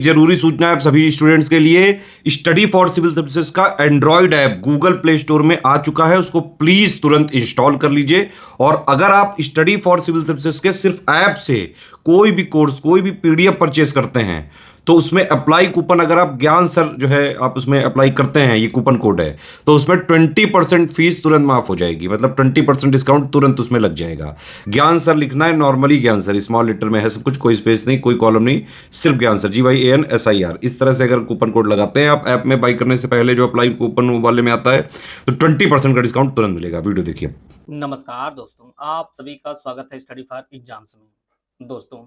जरूरी सूचना है आप सभी स्टूडेंट्स के लिए। स्टडी फॉर सिविल सर्विसेज का Android app Google play store में आ चुका है, उसको प्लीज तुरंत इंस्टॉल कर लीजिए। और अगर आप स्टडी फॉर सिविल सर्विसेज के सिर्फ ऐप से कोई भी कोर्स, कोई भी पीडीएफ परचेस करते हैं तो उसमें अप्लाई कूपन, अगर आप ज्ञान सर जो है आप उसमें अप्लाई करते हैं, ये कूपन कोड है, तो उसमें 20% फीस तुरंत माफ हो जाएगी। मतलब 20% डिस्काउंट तुरंत उसमें लग जाएगा। ज्ञान सर लिखना है, नॉर्मली ज्ञान सर स्मॉल लेटर में है सब कुछ, कोई स्पेस नहीं, कोई कॉलम नहीं, सिर्फ ज्ञान सर GYANSIR। इस तरह से अगर कूपन कोड लगाते हैं आप ऐप में बाई करने से पहले, जो अप्लाई कूपन वाले में आता है, तो 20% का डिस्काउंट तुरंत मिलेगा। वीडियो देखिए। नमस्कार दोस्तों, आप सभी का स्वागत है स्टडी फॉर एग्जाम्स में। दोस्तों,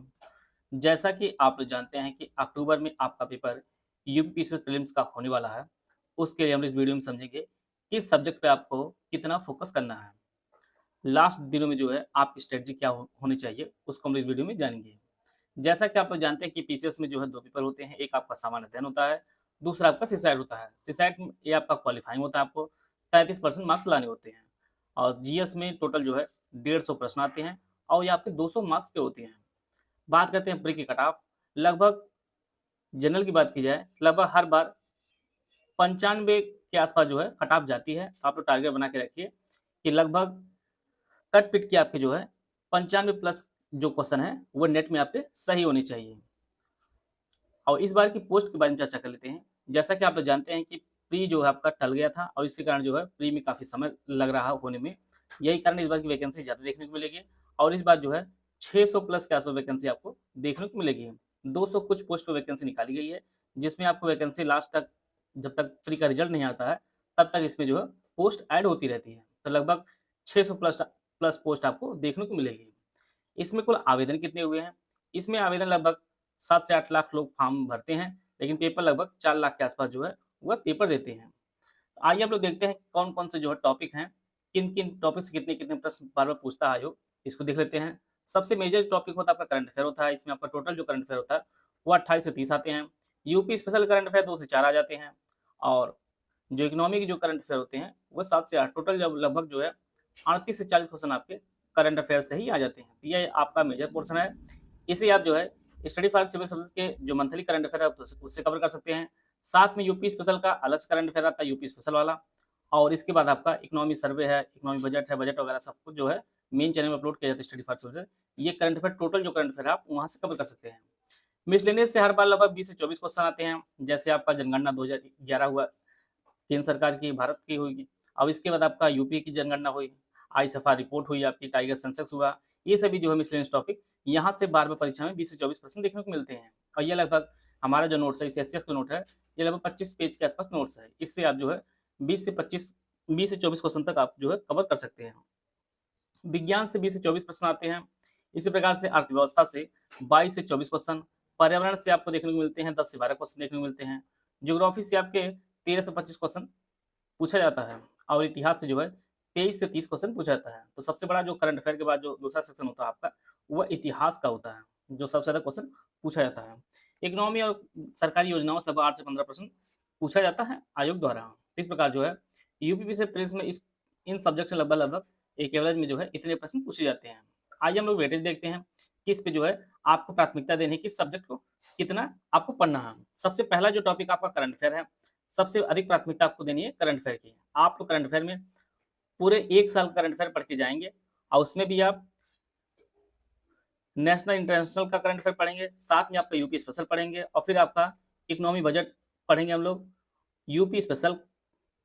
जैसा कि आप लोग जानते हैं कि अक्टूबर में आपका पेपर यूपीपीएससी प्रीलिम्स का होने वाला है। उसके लिए हम इस वीडियो में समझेंगे किस सब्जेक्ट पे आपको कितना फोकस करना है। लास्ट दिनों में जो है आपकी स्ट्रेटजी क्या होनी चाहिए, उसको हम इस वीडियो में जानेंगे। जैसा कि आप लोग जानते हैं कि पीसीएस में जो है 2 पेपर होते हैं, एक आपका सामान्य अध्ययन होता है, दूसरा आपका सीसैट होता है। सीसैट में ये आपका क्वालिफाइंग होता है, आपको 33% मार्क्स लाने होते हैं। और जीएस में टोटल जो है 150 प्रश्न आते हैं और ये आपके 200 मार्क्स के होते हैं। बात करते हैं प्री की कट ऑफ। लगभग जनरल की बात की जाए, लगभग हर बार 95 के आसपास जो है कट ऑफ जाती है। आप लोग टारगेट बना के रखिए कि लगभग कट पिट की आपके जो है 95 प्लस जो क्वेश्चन है वो नेट में आपके सही होने चाहिए। और इस बार की पोस्ट के बारे में चर्चा कर लेते हैं। जैसा कि आप लोग जानते हैं कि प्री जो है आपका टल गया था और इसके कारण जो है प्री में काफ़ी समय लग रहा होने में। यही कारण इस बार की वैकेंसी ज़्यादा देखने को मिलेगी और इस बार जो है 600 प्लस के आसपास वैकेंसी आपको देखने को मिलेगी। 200 कुछ पोस्ट पर वैकेंसी निकाली गई है, जिसमें आपको वैकेंसी लास्ट तक, जब तक प्री का रिजल्ट नहीं आता है तब तक इसमें जो है पोस्ट ऐड होती रहती है। तो लगभग 600 प्लस प्लस पोस्ट आपको देखने को मिलेगी। इसमें कुल आवेदन कितने हुए हैं? इसमें आवेदन लगभग 7 से 8 लाख लोग फॉर्म भरते हैं, लेकिन पेपर लगभग 4 लाख के आसपास जो है वह पेपर देते हैं। आइए हम लोग देखते हैं कौन-कौन से जो है टॉपिक हैं, किन-किन टॉपिक से कितने-कितने प्रश्न बार-बार पूछता है आयोग, इसको देख लेते हैं। सबसे मेजर टॉपिक होता है आपका करंट अफेयर होता है। इसमें आपका टोटल जो करंट अफेयर होता है, वो 28 से 30 आते हैं। यूपी स्पेशल करंट अफेयर 2 से 4 आ जाते हैं और जो इकोनॉमी के जो करंट अफेयर होते हैं, वो 7 से 8, टोटल जब लगभग जो है 38 से 40 क्वेश्चन आपके करंट अफेयर से ही आ जाते हैं। तो ये आपका मेजर पोर्शन है। इसे आप जो है स्टडी फॉर सिविल सर्विस के जो मंथली करंट अफेयर है आप उससे कवर कर सकते हैं। साथ में यूपी स्पेशल का अलग से करंट अफेयर आता है, यूपी स्पेशल वाला। और इसके बाद आपका इकोनॉमी सर्वे है, इकोनॉमी बजट है, बजट वगैरह सब कुछ जो है मेन चैनल में अपलोड किया जाता है स्टडी फॉर सिविल से। ये करंट अफेयर, टोटल जो करंट अफेयर है आप वहाँ से कवर कर सकते हैं। मिसलेनियस से हर बार लगभग 20 से 24 क्वेश्चन आते हैं। जैसे आपका जनगणना 2011 हुआ, केंद्र सरकार की, भारत की हुई। अब इसके बाद आपका यूपी की जनगणना हुई, आई-सफार रिपोर्ट हुई, आपकी टाइगर सेंसेक्स हुआ। ये सभी जो है मिसलेनियस टॉपिक यहाँ से बार-बार परीक्षा में 20 से 24% देखने को मिलते हैं। और ये लगभग हमारा जो नोट्स है, इस एसएस का नोट है, ये लगभग 25 पेज के आसपास नोट्स है। इससे आप जो है 20 से 24 क्वेश्चन तक आप जो है कवर कर सकते हैं। विज्ञान से 20 से 24 प्रश्न आते हैं। इसी प्रकार से अर्थव्यवस्था से 22 से 24 क्वेश्चन, पर्यावरण से आपको देखने को मिलते हैं 10 से 12 क्वेश्चन देखने को मिलते हैं। ज्योग्राफी से आपके 13 से 25 क्वेश्चन पूछा जाता है और इतिहास से जो है 23 से 30 क्वेश्चन पूछा जाता है। तो सबसे बड़ा जो करंट अफेयर के बाद जो दूसरा सेक्शन होता है आपका, वह इतिहास का होता है, जो सबसे ज़्यादा क्वेश्चन पूछा जाता है। इकोनॉमी और सरकारी योजनाओं से लगभग 8 से 15 प्रश्न पूछा जाता है आयोग द्वारा। इस प्रकार जो है यूपीपी से प्रीलिम्स में इन सब्जेक्ट से लगभग एक एवरेज में जो है इतने प्रश्न पूछे जाते हैं। आइए हम लोग वेटेज देखते हैं, किस पे जो है आपको प्राथमिकता देनी है, किस सब्जेक्ट को कितना आपको पढ़ना है। सबसे पहला जो टॉपिक आपका करंट अफेयर है, सबसे अधिक प्राथमिकता आपको देनी है करंट अफेयर की। आप तो करंट अफेयर में पूरे 1 साल करंट अफेयर पढ़ के जाएँगे और उसमें भी आप नेशनल इंटरनेशनल का करंट अफेयर पढ़ेंगे, साथ में आपका यूपी स्पेशल पढ़ेंगे और फिर आपका इकोनॉमी बजट पढ़ेंगे हम लोग। यूपी स्पेशल,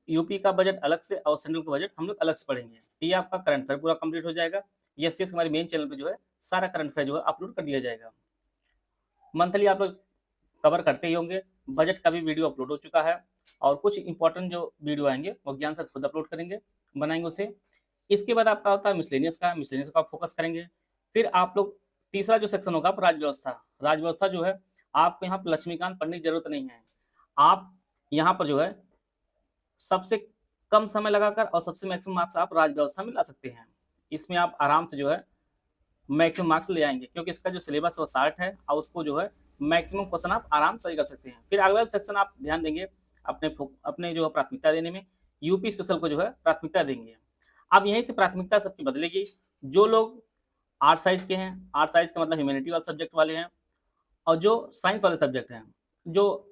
यूपी का बजट अलग से और सेंट्रल का बजट हम लोग अलग से पढ़ेंगे। ये आपका करंट अफेयर पूरा कंप्लीट हो जाएगा। एससीएस हमारे मेन चैनल पे जो है सारा करंट अफेयर जो है अपलोड कर दिया जाएगा। मंथली आप लोग कवर करते ही होंगे। बजट का भी वीडियो अपलोड हो चुका है और कुछ इंपॉर्टेंट जो वीडियो आएंगे वो ज्ञान सर खुद अपलोड करेंगे, बनाएंगे उसे। इसके बाद आपका होता है मिसलेनियस का, मिसलेनियस का आप फोकस करेंगे। फिर आप लोग तीसरा जो सेक्शन होगा राजव्यवस्था। राजव्यवस्था जो है आपको यहाँ पर लक्ष्मीकांत पढ़ने की जरूरत नहीं है। आप यहाँ पर जो है सबसे कम समय लगाकर और सबसे मैक्सिमम मार्क्स आप राजव्यवस्था में ला सकते हैं। इसमें आप आराम से जो है मैक्सिमम मार्क्स ले आएंगे, क्योंकि इसका जो सिलेबस वो 60 है और उसको जो है मैक्सिमम क्वेश्चन आप आराम से कर सकते हैं। फिर अगला सेक्शन आप ध्यान देंगे अपने जो है प्राथमिकता देने में, यूपी स्पेशल को जो है प्राथमिकता देंगे। अब यहीं से प्राथमिकता सबकी बदलेगी। जो लोग आर्ट साइज के हैं, आर्ट साइज का मतलब ह्यूमैनिटी वाले सब्जेक्ट वाले हैं, और जो साइंस वाले सब्जेक्ट हैं, जो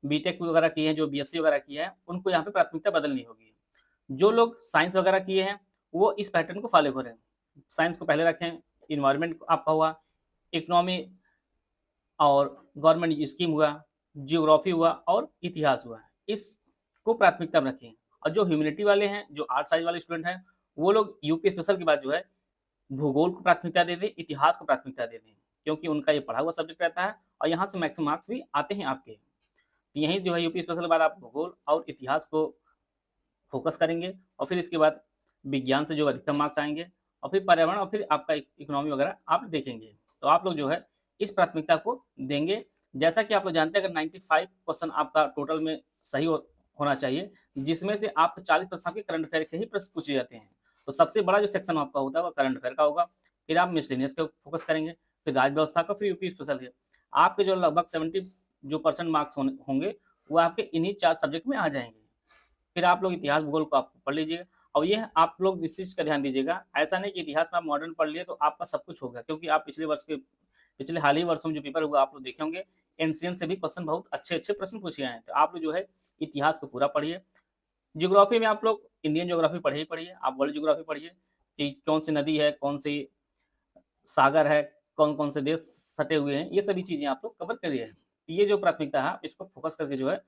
बीटेक वगैरह किए हैं, जो बीएससी वगैरह किए हैं, उनको यहाँ पे प्राथमिकता बदलनी होगी। जो लोग साइंस वगैरह किए हैं, वो इस पैटर्न को फॉलो करें। साइंस को पहले रखें, इन्वायरमेंट आपका हुआ, इकोनॉमी और गवर्नमेंट स्कीम हुआ, जियोग्राफी हुआ और इतिहास हुआ। इसको प्राथमिकता में रखें। और जो ह्यूमैनिटी वाले हैं, जो आर्ट साइंस वाले स्टूडेंट हैं, वो लोग यूपी स्पेशल के बाद जो है भूगोल को प्राथमिकता दे दें, इतिहास को प्राथमिकता दे दें, क्योंकि उनका ये पढ़ा हुआ सब्जेक्ट रहता है और यहाँ से मैक्सिमम मार्क्स भी आते हैं आपके। तो यहीं जो है यूपी स्पेशल के बाद आप भूगोल और इतिहास को फोकस करेंगे और फिर इसके बाद विज्ञान से जो अधिकतम मार्क्स आएँगे और फिर पर्यावरण और फिर आपका इकोनॉमी वगैरह आप देखेंगे। तो आप लोग जो है इस प्राथमिकता को देंगे। जैसा कि आप लोग जानते हैं, अगर 95 क्वेश्चन आपका टोटल में सही होना चाहिए, जिसमें से आपको 40% आपके करंट अफेयर के ही प्रश्न पूछे जाते हैं। तो सबसे बड़ा जो सेक्शन आपका होता है वो करंट अफेयर का होगा। फिर आप मिसलेनियस पे फोकस करेंगे, फिर राज्य व्यवस्था का, फिर यूपी स्पेशल के। आपके जो लगभग 70 जो परसेंट मार्क्स होंगे, वो आपके इन्हीं 4 सब्जेक्ट में आ जाएँगे। फिर आप लोग इतिहास भूगोल को आप पढ़ लीजिएगा और ये आप लोग इस चीज़ का ध्यान दीजिएगा, ऐसा नहीं कि इतिहास में आप मॉडर्न पढ़ लिए तो आपका सब कुछ हो गया, क्योंकि आप पिछले हाल ही वर्षों में जो पेपर हुआ आप लोग देखे होंगे, एंशिएंट से भी क्वेश्चन बहुत अच्छे-अच्छे प्रश्न पूछे गए हैं। तो आप लोग जो है इतिहास को पूरा पढ़िए। ज्योग्राफी में आप लोग इंडियन ज्योग्राफी पढ़िए ही पढ़िए, आप वर्ल्ड ज्योग्राफी पढ़िए कि कौन सी नदी है, कौन सी सागर है, कौन-कौन से देश सटे हुए हैं, ये सभी चीज़ें आप लोग कवर करिए। ये जो प्राथमिकता है, आप इसको फोकस करके जो है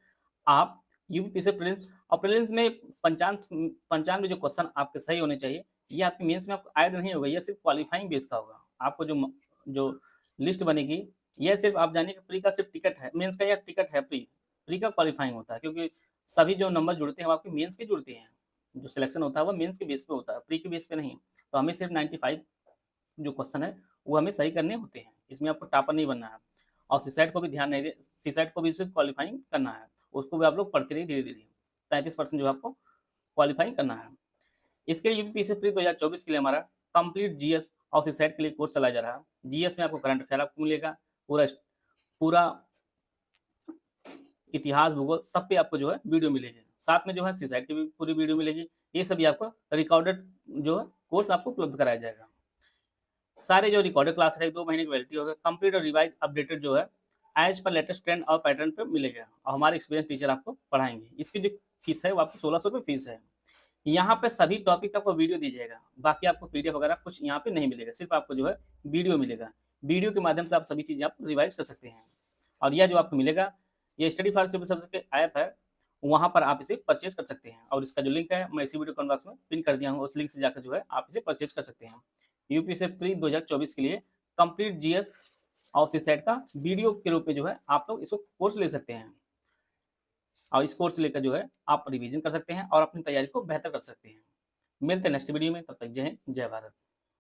आप यूपीपीएससी प्रीलिम्स और प्रीलिम्स में 95 जो क्वेश्चन आपके सही होने चाहिए, ये आपके मेंस में आपको ऐड नहीं होगा, ये सिर्फ क्वालीफाइंग बेस का होगा। आपको जो लिस्ट बनेगी, ये सिर्फ आप जानिए कि प्री का सिर्फ टिकट है, मेंस का यह टिकट है प्री का क्वालीफाइंग होता है, क्योंकि सभी जो नंबर जुड़ते हैं वो आपके मेंस के जुड़ते हैं। जो सिलेक्शन होता है वो मेंस के बेस पे होता है, प्री के बेस पे नहीं। तो हमें सिर्फ 95 जो क्वेश्चन है वो हमें सही करने होते हैं, इसमें आपको टॉपर नहीं बनना है। और सीसैट को भी ध्यान नहीं दे, सीसैट को भी सिर्फ क्वालीफाइंग करना है, उसको भी आप लोग पढ़ते रहिए धीरे-धीरे। 33% जो आपको क्वालीफाइंग करना है। इसके लिए यूपीएससी प्री 2024 के लिए हमारा कंप्लीट जीएस और सीसैट के लिए कोर्स चलाया जा रहा है। जीएस में आपको करंट अफेयर आपको मिलेगा, पूरा इतिहास, भूगोल सब पे आपको जो है वीडियो मिलेगी। साथ में जो है सीसैट की भी पूरी वीडियो मिलेगी। ये सभी आपको रिकॉर्डेड जो है कोर्स आपको उपलब्ध कराया जाएगा। सारे जो रिकॉर्डेड क्लास है 2 महीने की वैलिडिटी होगा, कंप्लीट और रिवाइज अपडेटेड जो है एज पर लेटेस्ट ट्रेंड और पैटर्न पे मिलेगा और हमारे एक्सपीरियंस टीचर आपको पढ़ाएंगे। इसकी जो फीस है वो आपको 1600 रुपये फीस है। यहाँ पे सभी टॉपिक का आपको वीडियो दी जाएगा, बाकी आपको पीडीएफ वगैरह कुछ यहाँ पे नहीं मिलेगा, सिर्फ आपको जो है वीडियो मिलेगा। वीडियो के माध्यम से आप सभी चीज़ें आप रिवाइज कर सकते हैं। और यह जो आपको मिलेगा, ये स्टडी फॉर सिविल सर्विस के ऐप है, वहाँ पर आप इसे परचेज कर सकते हैं और इसका जो लिंक है मैं इसी वीडियो कमेंट बॉक्स में पिन कर दिया हूँ, उस लिंक से जाकर जो है आप इसे परचेज कर सकते हैं। यूपीएससी प्री 2024 के लिए कंप्लीट जीएस और सीसैट का वीडियो के रूप में जो है आप लोग इसको कोर्स ले सकते हैं और इस कोर्स लेकर जो है आप रिवीजन कर सकते हैं और अपनी तैयारी को बेहतर कर सकते हैं। मिलते हैं नेक्स्ट वीडियो में, तब तक जय हिंद, जय भारत।